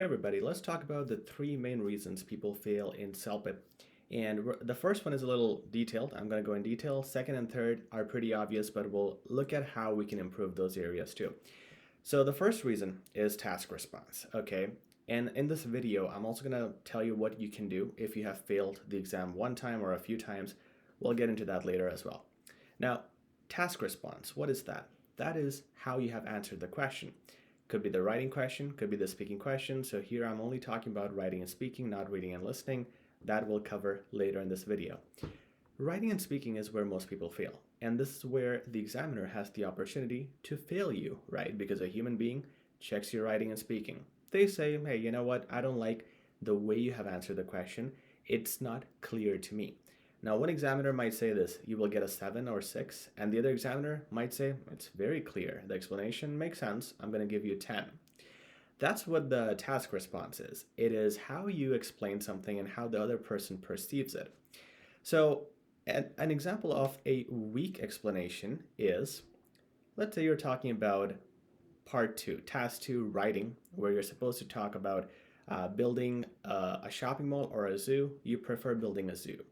Hey everybody, let's talk about the three main reasons people fail in CELPIP. And the first one is a little detailed. I'm going to go in detail. Second and third are pretty obvious, but we'll look at how we can improve those areas too. So the first reason is task response, okay? And in this video, I'm also going to tell you what you can do if you have failed the exam one time or a few times. We'll get into that later as well. Now, task response, what is that? That is how you have answered the question. Could be the writing question, could be the speaking question. So here I'm only talking about writing and speaking, not reading and listening. That we'll cover later in this video. Writing and speaking is where most people fail. And this is where the examiner has the opportunity to fail you, right? Because a human being checks your writing and speaking. They say, hey, you know what? I don't like the way you have answered the question. It's not clear to me. Now, one examiner might say this, you will get a 7 or 6, and the other examiner might say, it's very clear, the explanation makes sense, I'm going to give you 10. That's what the task response is. It is how you explain something and how the other person perceives it. So, an example of a weak explanation is, let's say you're talking about part 2, task 2, writing, where you're supposed to talk about building a shopping mall or a zoo. You prefer building a zoo.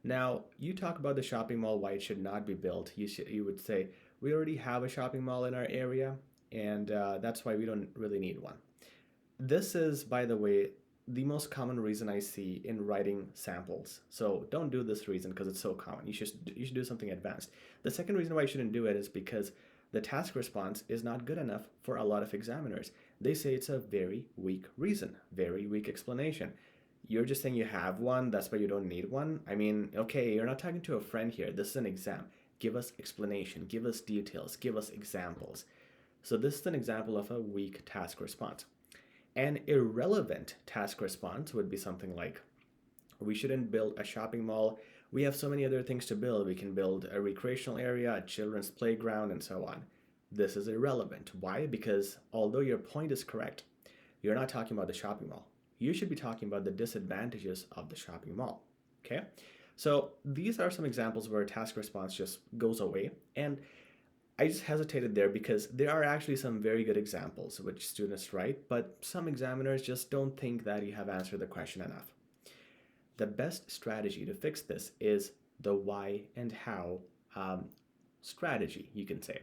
Now, you talk about the shopping mall, why it should not be built. You would say, we already have a shopping mall in our area, and that's why we don't really need one. This is, by the way, the most common reason I see in writing samples. So don't do this reason because it's so common. You should do something advanced. The second reason why you shouldn't do it is because the task response is not good enough for a lot of examiners. They say it's a very weak reason, very weak explanation. You're just saying you have one, that's why you don't need one. I mean, okay, you're not talking to a friend here. This is an exam. Give us explanation, give us details, give us examples. So this is an example of a weak task response. An irrelevant task response would be something like, we shouldn't build a shopping mall. We have so many other things to build. We can build a recreational area, a children's playground, and so on. This is irrelevant. Why? Because although your point is correct, you're not talking about the shopping mall. You should be talking about the disadvantages of the shopping mall. Okay? So these are some examples where task response just goes away. And I just hesitated there because there are actually some very good examples which students write, but some examiners just don't think that you have answered the question enough. The best strategy to fix this is the why and how strategy, you can say.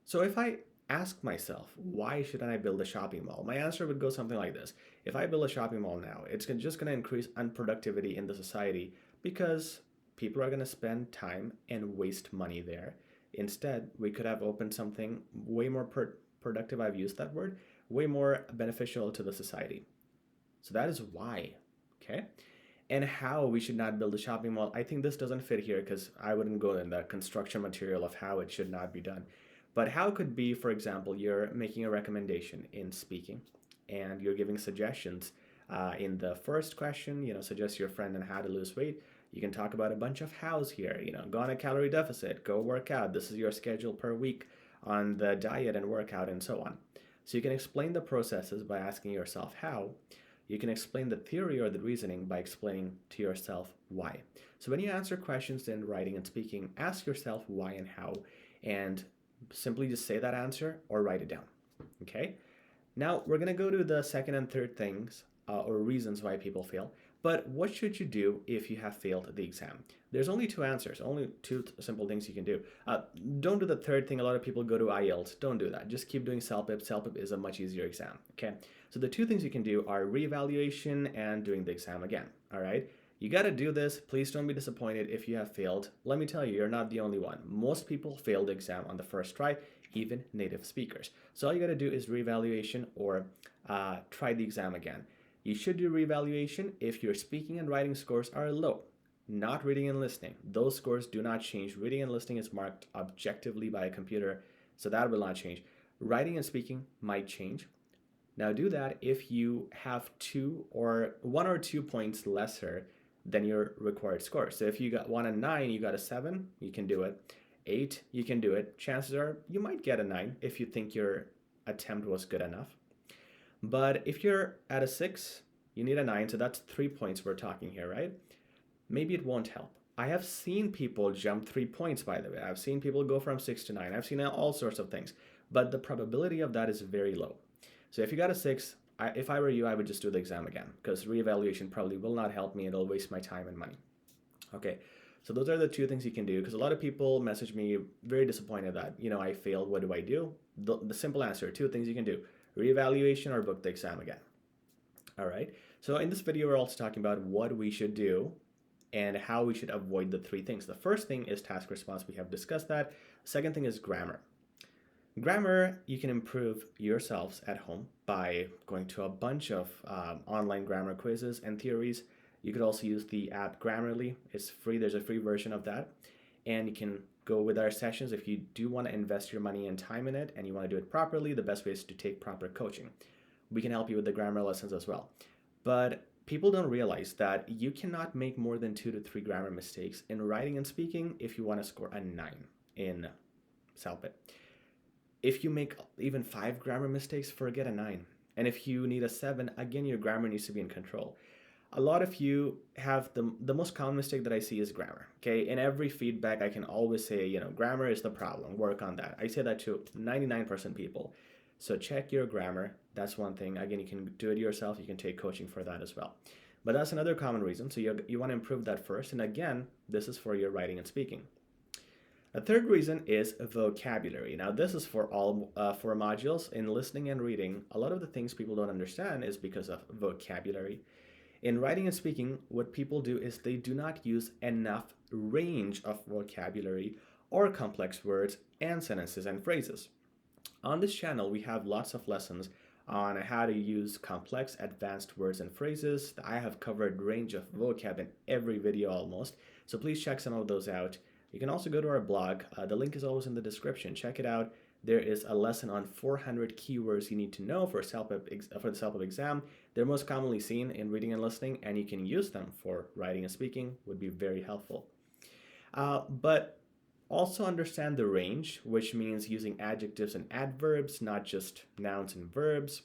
So if I ask myself, why shouldn't I build a shopping mall? My answer would go something like this. If I build a shopping mall now, it's just going to increase unproductivity in the society because people are going to spend time and waste money there. Instead, we could have opened something way more productive, I've used that word, way more beneficial to the society. So that is why, okay? And how we should not build a shopping mall. I think this doesn't fit here because I wouldn't go in the construction material of how it should not be done. But how could be, for example, you're making a recommendation in speaking and you're giving suggestions. In the first question, suggest your friend on how to lose weight. You can talk about a bunch of hows here, go on a calorie deficit, go work out. This is your schedule per week on the diet and workout and so on. So you can explain the processes by asking yourself how. You can explain the theory or the reasoning by explaining to yourself why. So when you answer questions in writing and speaking, ask yourself why and how, and simply just say that answer or write it down. Okay? Now we're going to go to the second and third things or reasons why people fail. But what should you do if you have failed the exam? There's only two answers, only two simple things you can do. Don't do the third thing. A lot of people go to IELTS. Don't do that. Just keep doing CELPIP. CELPIP is a much easier exam. Okay. So the two things you can do are reevaluation and doing the exam again. All right. You got to do this. Please don't be disappointed if you have failed. Let me tell you, you're not the only one. Most people fail the exam on the first try, even native speakers. So all you got to do is reevaluation or try the exam again. You should do reevaluation if your speaking and writing scores are low, not reading and listening. Those scores do not change. Reading and listening is marked objectively by a computer, so that will not change. Writing and speaking might change. Now do that if you have 1 or 2 points lesser than your required score. So if you got 1 and 9, you got a 7, you can do it. 8, you can do it. Chances are you might get a 9 if you think your attempt was good enough. But if you're at a 6, you need a 9, so that's 3 points we're talking here, right? Maybe it won't help. I have seen people jump 3 points, by the way. I've seen people go from 6 to 9. I've seen all sorts of things. But the probability of that is very low. So if you got a 6, if I were you, I would just do the exam again, because reevaluation probably will not help me. It'll waste my time and money. Okay, so those are the two things you can do, because a lot of people message me very disappointed that, I failed. What do I do? The simple answer, two things you can do: reevaluation or book the exam again. All right, so in this video, we're also talking about what we should do and how we should avoid the three things. The first thing is task response. We have discussed that. Second thing is grammar. Grammar, you can improve yourselves at home by going to a bunch of online grammar quizzes and theories. You could also use the app Grammarly. It's free. There's a free version of that. And you can go with our sessions. If you do want to invest your money and time in it and you want to do it properly, the best way is to take proper coaching. We can help you with the grammar lessons as well. But people don't realize that you cannot make more than 2 to 3 grammar mistakes in writing and speaking if you want to score a 9 in CELPIP. If you make even 5 grammar mistakes, forget a 9. And if you need a 7, again, your grammar needs to be in control. A lot of you have the most common mistake that I see is grammar. Okay, in every feedback, I can always say, grammar is the problem. Work on that. I say that to 99% people. So check your grammar. That's one thing. Again, you can do it yourself. You can take coaching for that as well. But that's another common reason. So you want to improve that first. And again, this is for your writing and speaking. A third reason is vocabulary. Now, this is for all 4 modules. In listening and reading, a lot of the things people don't understand is because of vocabulary. In writing and speaking, what people do is they do not use enough range of vocabulary or complex words and sentences and phrases. On this channel, we have lots of lessons on how to use complex, advanced words and phrases. I have covered range of vocab in every video almost, so please check some of those out. You can also go to our blog. The link is always in the description. Check it out. There is a lesson on 400 keywords you need to know for the CELPIP exam. They're most commonly seen in reading and listening, and you can use them for writing and speaking. Would be very helpful. But also understand the range, which means using adjectives and adverbs, not just nouns and verbs.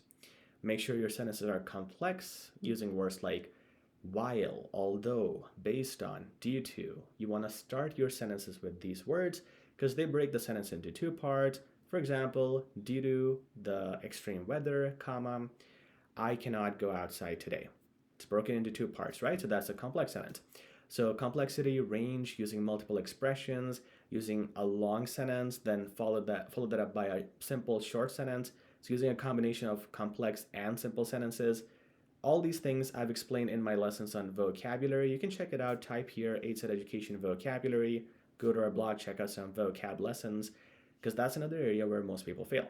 Make sure your sentences are complex, using words like while, although, based on, due to. You want to start your sentences with these words because they break the sentence into 2 parts. For example, due to the extreme weather, comma, I cannot go outside today. It's broken into 2 parts, right? So that's a complex sentence. So complexity, range, using multiple expressions, using a long sentence, then follow that up by a simple short sentence. So using a combination of complex and simple sentences. All these things I've explained in my lessons on vocabulary. You can check it out. Type here HZad Education vocabulary. Go to our blog, check out some vocab lessons, because that's another area where most people fail.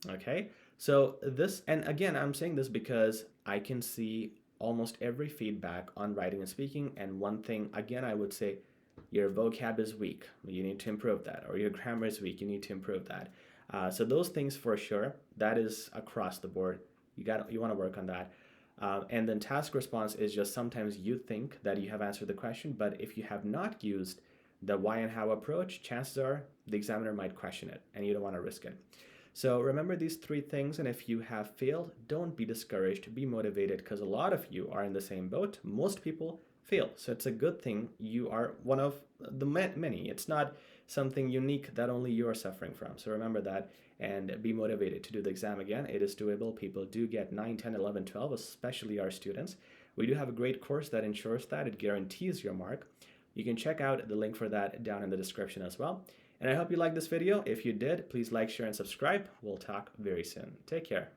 Okay, so this, and again, I'm saying this because I can see almost every feedback on writing and speaking, and one thing, again, I would say your vocab is weak. You need to improve that. Or your grammar is weak. You need to improve that. So those things for sure, that is across the board. You want to work on that. And then task response is just sometimes you think that you have answered the question, but if you have not used the why and how approach, chances are the examiner might question it, and you don't want to risk it. So remember these 3 things, and if you have failed, don't be discouraged, be motivated, because a lot of you are in the same boat. Most people fail, so it's a good thing you are one of the many. It's not something unique that only you are suffering from. So remember that and be motivated to do the exam again. It is doable. People do get 9, 10, 11, 12, especially our students. We do have a great course that ensures that. It guarantees your mark. You can check out the link for that down in the description as well. And I hope you liked this video. If you did, please like, share, and subscribe. We'll talk very soon. Take care.